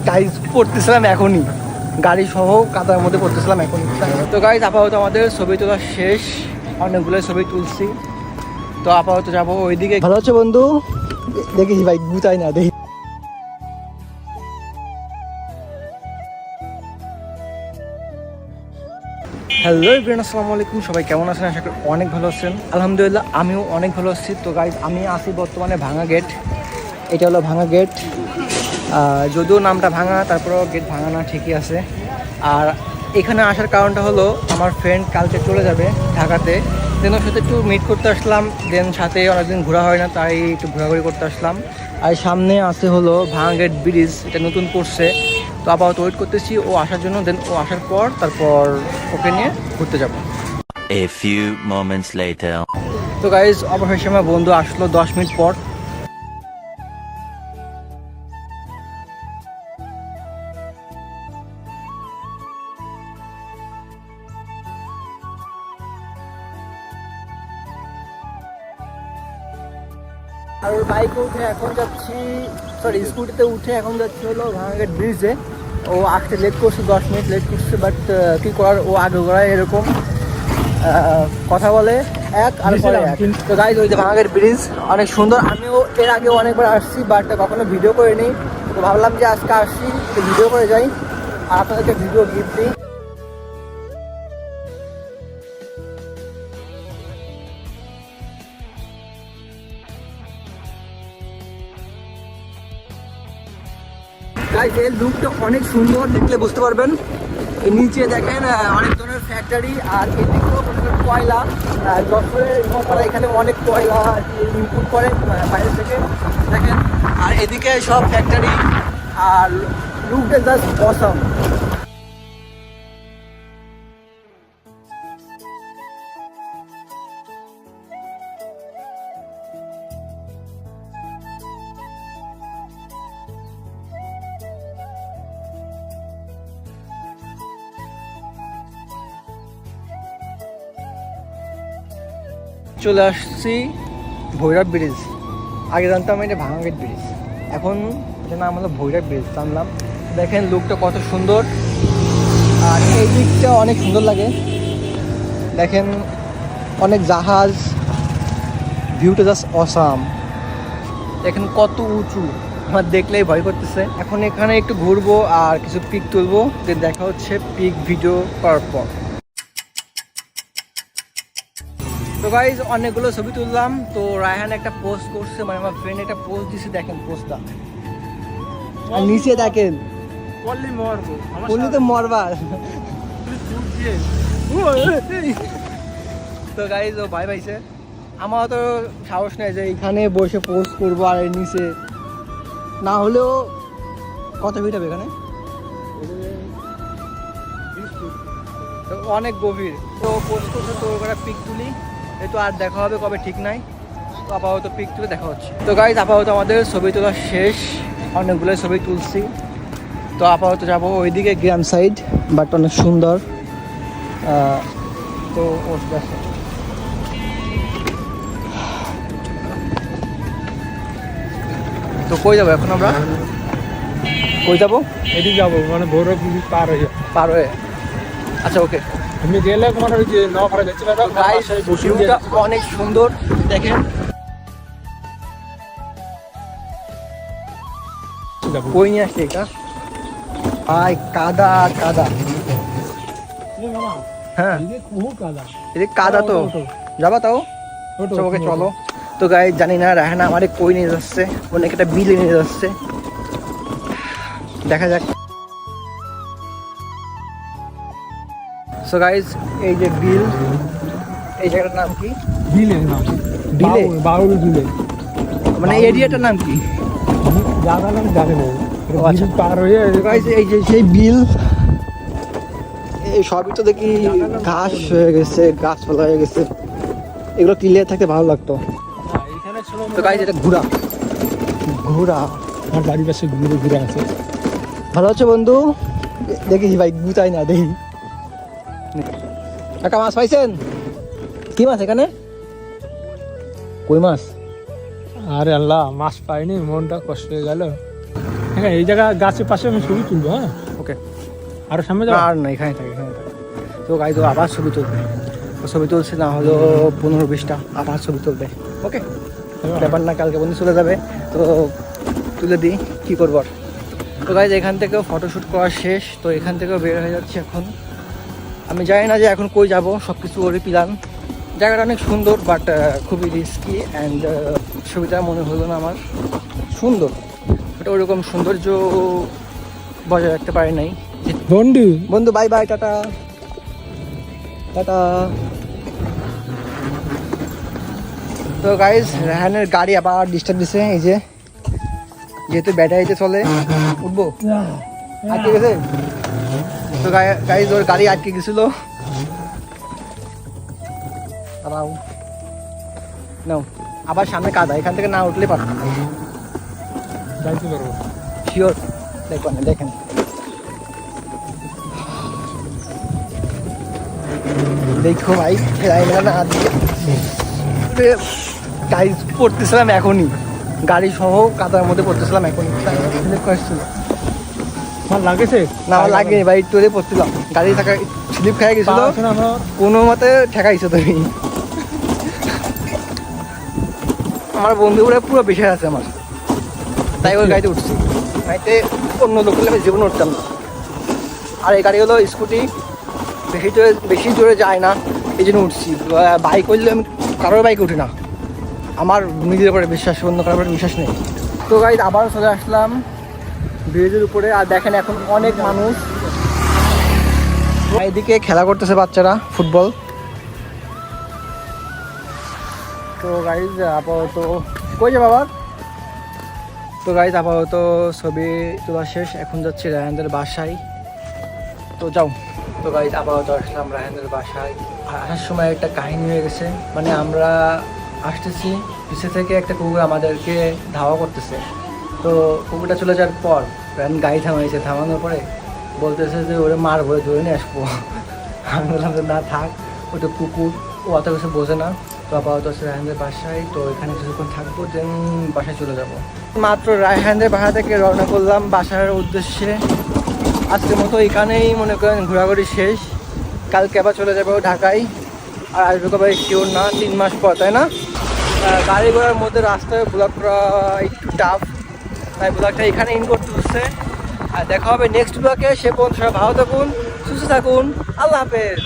Guys পড়তেছিলাম এখনই, গাড়ি সহ কাদার মধ্যে পড়তেছিলাম এখনই। তো গাইজ আপাতত আমাদের ছবি তোলা শেষ, অনেকগুলো ছবি তুলছি। তো আপাতত যাবো ওইদিকে। ভালো হচ্ছে বন্ধু, দেখিস ভাই গুতাই না দেখি। হ্যালো এভরিওয়ান, আসসালামু আলাইকুম। সবাই কেমন আছেন? আশা করি অনেক ভালো আছেন। আলহামদুলিল্লাহ আমিও অনেক ভালো আছি। তো গাইজ আমি আছি বর্তমানে ভাঙা গেট। এটা হলো ভাঙা গেট, যদিও নামটা ভাঙা, তারপরেও গেট ভাঙা না, ঠিকই আছে। আর এখানে আসার কারণটা হলো আমার ফ্রেন্ড কালকে চলে যাবে ঢাকাতে, দেন ওর সাথে একটু মিট করতে আসলাম। দেন সাথে অনেকদিন ঘোরা হয় না, তাই একটু ঘোরাঘুরি করতে আসলাম। আর সামনে আছে হলো ভাঙা গেট ব্রিজ, এটা নতুন করছে। তো আপাতত ওয়েট করতেছি ও আসার জন্য। দেন ও আসার পর তারপর ওকে নিয়ে ঘুরতে যাব। A few moments later. তো গাইজ অবশেষে আমার বন্ধু আসলো 10 মিনিট পর। আর বাইকে উঠে এখন যাচ্ছি, সরি স্কুটিতে উঠে এখন যাচ্ছি হলো ভাঙাঘাট ব্রিজে। ও আসতে লেট করছে, 10 মিনিট লেট করছে, বাট কী করার, ও আগে ঘোড়ায় এরকম কথা বলে এক আর পরে এক। তো গাইজ ওই যে ভাঙাঘাট ব্রিজ অনেক সুন্দর, আমিও এর আগে অনেকবার আসছি, বাট কখনো ভিডিও করিনি। তো ভাবলাম যে আজকে আসছি তো ভিডিও করে যাই আর আপনাদেরকে ভিডিও গিফট দিই। গাইজ এর লুকটা অনেক সুন্দর, দেখলে বুঝতে পারবেন। এর নিচে দেখেন অনেক ধরনের ফ্যাক্টরি, আর এদিকেও কয়লা, যশোরের এখানে অনেক কয়লা ইনপুট করে বাইরে থেকে দেখেন। আর এদিকে সব ফ্যাক্টরি, আর লুকটা জাস্ট অসাম। চলে আসছি ভৈরব ব্রিজ। আগে জানতাম এটা ভাঙাঘাট ব্রিজ, এখন এটা নাম হলো ভৈরব ব্রিজ জানলাম। দেখেন লুকটা কত সুন্দর, আর এই দিকটা অনেক সুন্দর লাগে। দেখেন অনেক জাহাজ, ভিউটা জাস্ট অসাম। দেখেন কত উঁচু, আমার দেখলেই ভয় করতেছে। এখন এখানে একটু ঘুরবো আর কিছু পিক তুলবো, দেন দেখা হচ্ছে পিক ভিডিও করার পর। তো গাইজ অনেকগুলো ছবি তুললাম। তো রায়হান একটা পোস্ট করছে, মানে আমার ফ্রেন্ড একটা পোস্ট দিছে, দেখেন পোস্টটা। আর নিচে দেখেন পল্লি তো মরবার। তো গাইজ ও ভাই ভাইছে, আমার তো সাহস নেই যে এখানে বসে পোস্ট করবো, আর এর নিচে না হলেও কত ফিট হবে এখানে, অনেক গভীর। তো পোস্ট করছে, তো ওরা পিক তুলি, এই তো আর দেখা হবে কবে ঠিক নাই। তো আপাতত পিক তুলে দেখা হচ্ছে। তো গাইজ আপাতত আমাদের ছবি তোলা শেষ, অনেকগুলো ছবি তুলছি। তো আপাতত যাবো ওইদিকে গ্রাম সাইড, বাট অনেক সুন্দর। তো তো কই যাবো এখন আমরা? কই যাবো? এদিকে যাবো, মানে ভৈরব ব্রিজ পার হয়ে। আচ্ছা ওকে। তুমি গেলে তোমার ওই যে নওপাড়া যাচ্ছে না, ভিউটা অনেক সুন্দর দেখেন। কই নিয়ে আসছে এটা ভাই, কাদা কাদা। হ্যাঁ এদিকে কাদা, তো যাবা তাও ওকে চলো। তো গাইজ জানি না রায়হানা আমারে কই নিয়ে যাচ্ছে, অনেক একটা বিলে নিয়ে যাচ্ছে, দেখা যাক। সো গাইজ এই যে বিল, এই জায়গাটার নাম কি? বিলের নাম বিলে, বাউল বিলে, মানে এরিয়াটার নাম কি জায়গা নাম জানি না। আচ্ছা পার হয়ে গাইজ এই যে সেই বিল, এই সবই তো দেখি ঘাস হয়ে গেছে, গাছপালা হয়ে গেছে। এগুলো ক্লিয়ার থাকতে ভালো লাগতো। এখানে ছিল। তো গাইজ এটা ঘোড়া, ঘোড়া আমার বাড়ির পাশে ঘুরে ঘুরে আছে। ভালো হচ্ছে বন্ধু, দেখিস ভাই গুতাই না দেখি। কাকা মাছ পাইছেন? কি মাছ এখানে? কই মাছ? আরে আল্লাহ, মাছ পাইনি, মনটা কষ্ট হয়ে গেল। হ্যাঁ, এই জায়গা গাছের পাশে আমি ছবি তুলবো। হ্যাঁ, ওকে। আরো সামনে না যাও। আর না, এখানে থাকে। তো গাইজ ও আবার ছবি তুলবে। ও ছবি তুলছে না হলো 15-20টা, আবার ছবি তুলবে। ওকে, ব্যাপার না, কালকে বন্ধু চলে যাবে, তো তুলে দিই, কী করবো আর। তো গাইজ এখান থেকেও ফটোশ্যুট করা শেষ, তো এখান থেকেও বের হয়ে যাচ্ছে এখন। আমি জানি না যে এখন কই যাব, সব কিছু ওরই প্ল্যান। জায়গাটা অনেক সুন্দর, বাট খুবই রিস্কি অ্যান্ড সুবিধা মনে হলো না আমার। সুন্দর, বাট ওরকম সৌন্দর্য বজায় রাখতে পারি নাই। বন্ধু, বন্ধু বাই বাই, টাটা টাটা। তো গাইজ রেহানের গাড়ি আবার ডিস্টার্ব দিছে, এই যে যেহেতু ব্যাটারিতে চলে। উঠবো, আটকে গেছে। তো গাইজ ওর গাড়ি আটকে গেছিল। দাঁড়াও, নাও, আবার সামনে কাদা, এখান থেকে না উঠলে পারতাম। যাইতে পারবো। শিওর, দেখেন দেখো ভাই, ফেরাই না গাড়ি পড়তেছিলাম এখনই, গাড়ি সহ কাদার মধ্যে পড়তেছিলাম এখনই। ছিল আমার লাগেছে না, আমার লাগেনি ভাই, একটু পড়ছিলাম, গাড়ি থাকা স্লিপ খেয়ে গেছিল, কোনো মতে ঠেকাইছো তুমি। আমার বন্ধুগুলো পুরো বেশি আছে আমার, তাই ওই গাড়িতে উঠছি। গাড়িতে অন্য লোক হলে আমি জীবনে উঠতাম না। আর এই গাড়ি হলো স্কুটি, বেশি জোরে যায় না, এই জন্য উঠছি। বাইক করলে আমি কারোর বাইকে উঠি না, আমার নিজের উপরে বিশ্বাস, অন্য কারোর উপরে বিশ্বাস নেই। তো গাইজ আবার চলে আসলাম ব্রিজের উপরে, আর দেখেন এখন অনেক মানুষ। এইদিকে খেলা করতেছে বাচ্চারা, ফুটবল। তো গাইজ আপাতত কই যাবে আবার? তো গাইজ আপাতত ছবি তোলা শেষ, এখন যাচ্ছি রায়হানদের বাসায়। তো যাও। তো গাইজ আপাতত আসলাম রায়হানদের বাসায়। আর আসার সময় একটা কাহিনী হয়ে গেছে, মানে আমরা আসতেছি, পিছে থেকে একটা কুকুর আমাদেরকে ধাওয়া করতেছে। তো কুকুরটা চলে যাওয়ার পর রায়হান গাড়ি থামাইছে, থামানোর পরে বলতেছে যে ওরে মার ভরে ধরে নিয়ে আসবো। আমি বললাম যে না থাক, ওটা কুকুর, ও অত কিছু বোঝে না। তো আপাতত আছে রায়হানদের বাসায়, তো এখানে কিছুক্ষণ থাকবো, দেন বাসায় চলে যাব। মাত্র রায়হানদের বাসা থেকে রওনা করলাম বাসার উদ্দেশ্যে। আজকের মতো এখানেই মনে করেন ঘোরাঘুরি শেষ, কালকে আবার চলে যাবো ঢাকায়। আর আসবে কবে শিওর না, 3 মাস পর, তাই না? গাড়ি ঘোড়ার মধ্যে রাস্তায় ব্লগ করা একটু টাফ, তাই ব্লগটা এখানে ইন করতে হচ্ছে। আর দেখা হবে নেক্সট ব্লগে, সে পর্যন্ত সবাই ভালো থাকুন, সুস্থ থাকুন, আল্লাহ হাফেজ।